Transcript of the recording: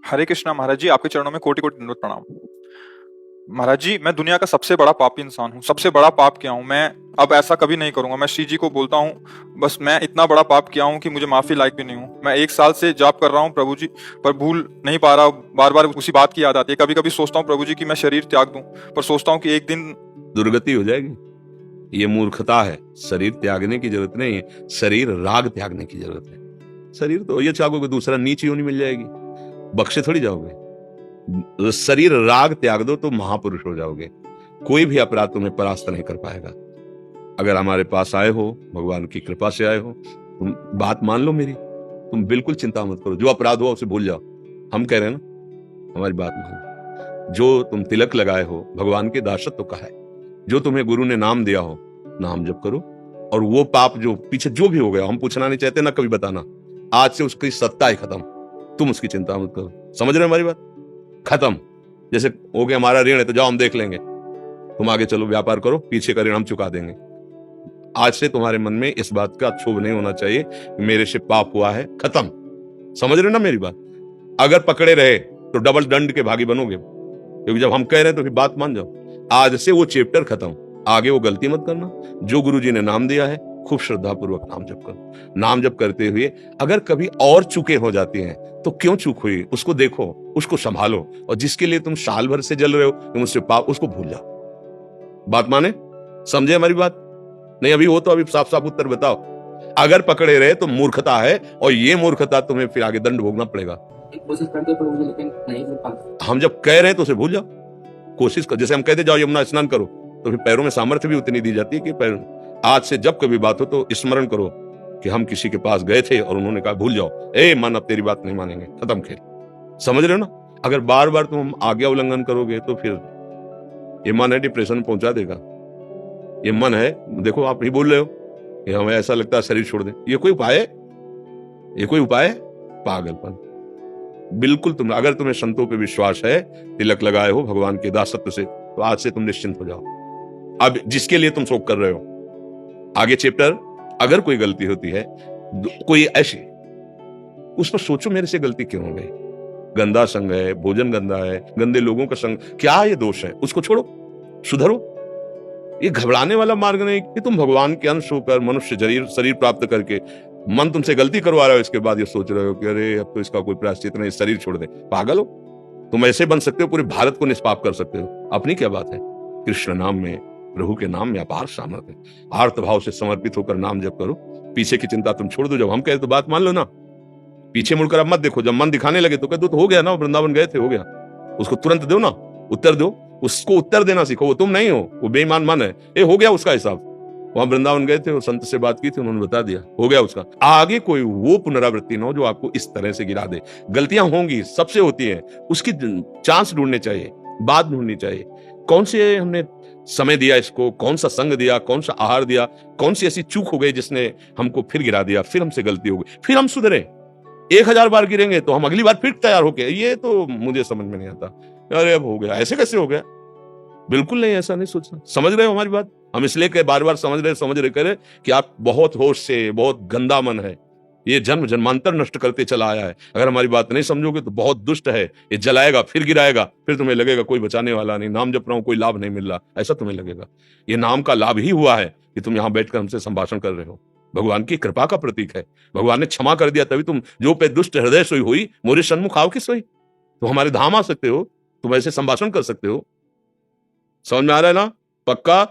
हरे कृष्णा महाराज जी, आपके चरणों में कोटि कोटि दंडवत प्रणाम। महाराज जी, मैं दुनिया का सबसे बड़ा पापी इंसान हूँ। सबसे बड़ा पाप किया हूँ मैं। अब ऐसा कभी नहीं करूंगा। मैं श्री जी को बोलता हूँ, बस मैं इतना बड़ा पाप किया हूँ कि मुझे माफी लायक भी नहीं हूँ। मैं 1 साल से जाप कर रहा हूँ प्रभु जी, पर भूल नहीं पा रहा। बार बार उसी बात की याद आती है। कभी कभी सोचता हूँ प्रभु जी कि मैं शरीर त्याग दूं, पर सोचता हूँ कि एक दिन दुर्गति हो जाएगी। ये मूर्खता है। शरीर त्यागने की जरूरत नहीं है, शरीर राग त्यागने की जरूरत है। शरीर तो ये चाहोगे दूसरा नीच योनि मिल जाएगी, बख्शे थोड़ी जाओगे। शरीर राग त्याग दो तो महापुरुष हो जाओगे। कोई भी अपराध तुम्हें परास्त नहीं कर पाएगा। अगर हमारे पास आए हो, भगवान की कृपा से आए हो, तुम बात मान लो मेरी। तुम बिल्कुल चिंता मत करो, जो अपराध हुआ उसे भूल जाओ। हम कह रहे हैं ना, हमारी बात मानो। जो तुम तिलक लगाए हो, भगवान के दासत्व का है। जो तुम्हें गुरु ने नाम दिया हो, नाम जप करो। और वो पाप जो पीछे जो भी हो गया, हम पूछना नहीं चाहते ना कभी बताना। आज से उसकी सत्ता ही खत्म। तुम उसकी चिंता मत करो। समझ रहे हो हमारी बात? खत्म। जैसे हो गया हमारा ऋण है तो जाओ हम देख लेंगे, तुम आगे चलो व्यापार करो, पीछे का ऋण हम चुका देंगे। आज से तुम्हारे मन में इस बात का क्षोभ नहीं होना चाहिए मेरे से पाप हुआ है, खत्म। समझ रहे हो ना मेरी बात? अगर पकड़े रहे तो डबल दंड के भागी बनोगे, क्योंकि जब हम कह रहे हैं तो फिर बात मान जाओ। आज से वो चैप्टर खत्म। आगे वो गलती मत करना। जो गुरु जी ने नाम दिया है, खूब श्रद्धा पूर्वक नाम जप करो। नाम जप करते हुए अगर कभी और चूकें हो जाती हैं तो क्यों चूक हुई उसको देखो, उसको संभालो। और जिसके लिए तुम साल भर से जल रहे हो, तुम उससे पाप, उसको भूल जाओ। बात माने? समझे हमारी बात? नहीं अभी हो तो अभी साफ साफ उत्तर बताओ। अगर पकड़े रहे तो मूर्खता है, और ये मूर्खता तुम्हें फिर आगे दंड भोगना पड़ेगा। कोशिश करते हो पर मुझे लेकिन नहीं हो पाता। हम जब कह रहे हैं तो उसे भूल जाओ। कोशिश कर, जैसे हम कहते जाओ यमुना स्नान करो, तो फिर पैरों में सामर्थ्य भी उतनी दी जाती है कि पैर। आज से जब कभी बात हो तो स्मरण करो कि हम किसी के पास गए थे और उन्होंने कहा भूल जाओ, ए मन अब तेरी बात नहीं मानेंगे, खत्म खेल। समझ रहे हो ना? अगर बार बार तुम आज्ञा उल्लंघन करोगे तो फिर ये मन है डिप्रेशन में पहुंचा देगा। ये मन है, देखो आप ही बोल रहे हो कि हमें ऐसा लगता है शरीर छोड़ दें। ये कोई उपाय है? ये कोई उपाय है? पागलपन। बिल्कुल तुम, अगर तुम्हें संतों पे विश्वास है, तिलक लगाए हो भगवान के दासत्व से, तो आज से तुम निश्चिंत हो जाओ। अब जिसके लिए तुम शोक कर रहे हो, आगे चैप्टर, अगर कोई गलती होती है, कोई ऐसी, उस पर सोचो मेरे से गलती क्यों हो गई। गंदा संग है, भोजन गंदा है, गंदे लोगों का संग, क्या ये दोष है? उसको छोड़ो, सुधरो। ये घबराने वाला मार्ग नहीं कि तुम भगवान के अंश होकर मनुष्य शरीर प्राप्त करके मन तुमसे गलती करवा रहा हो, इसके बाद ये सोच रहे हो कि अरे अब तो इसका कोई प्रायश्चित नहीं, शरीर छोड़ दे। पागल हो? तुम ऐसे बन सकते हो, पूरे भारत को निष्पाप कर सकते हो। अपनी क्या बात है? कृष्ण नाम में, प्रभु के नाम में अपार सामर्थ्य है। आर्त भाव से समर्पित होकर नाम जप करो। पीछे की चिंता तुम छोड़ दो। जब हम कहे तो बात मान लो ना। पीछे मुड़कर अब मत देखो। जब मन दिखाने लगे तो कह दो तो हो गया ना, वृंदावन गए थे, हो गया। उसको तुरंत दो ना, उत्तर दो। उसको उत्तर देना सीखो। वो तुम नहीं हो, वो बेईमान मन है। ये हो गया उसका हिसाब। वहां वृंदावन गए थे और संत से बात की थी, उन्होंने बता दिया, हो गया उसका। आगे कोई वो पुनरावृत्ति ना हो जो आपको इस तरह से गिरा दे। गलतियां होंगी, सबसे होती हैं, उसकी चांस ढूंढने चाहिए, बात ढूंढनी चाहिए। कौन से हमने समय दिया इसको, कौन सा संग दिया, कौन सा आहार दिया, कौन सी ऐसी चूक हो गई जिसने हमको फिर गिरा दिया, फिर हमसे गलती हो गई, फिर हम सुधरे। 1000 बार गिरेंगे तो हम अगली बार फिर तैयार होके, ये तो मुझे समझ में नहीं आता। अरे अब हो गया, ऐसे कैसे हो गया? बिल्कुल नहीं, ऐसा नहीं सोचना। समझ रहे हो हमारी बात? हम इसलिए बार बार समझ रहे करे कि आप बहुत होश से, बहुत गंदा मन है, ये जन्म जन्मांतर नष्ट करते चला आया है। अगर हमारी बात नहीं समझोगे तो बहुत दुष्ट है, ये जलाएगा, फिर गिराएगा, फिर तुम्हें लगेगा कोई बचाने वाला नहीं, नाम जप रहा हूं कोई लाभ नहीं मिल रहा, ऐसा तुम्हें लगेगा। ये नाम का लाभ ही हुआ है कि तुम यहां बैठकर हमसे संभाषण कर रहे हो। भगवान की कृपा का प्रतीक है। भगवान ने क्षमा कर दिया, तभी तुम जो पे दुष्ट हृदय सोई हुई मोरे सन्मुख आओ की सोई। तुम हमारे धाम आ सकते हो, तुम ऐसे संभाषण कर सकते हो। समझ में आ रहा है ना? पक्का?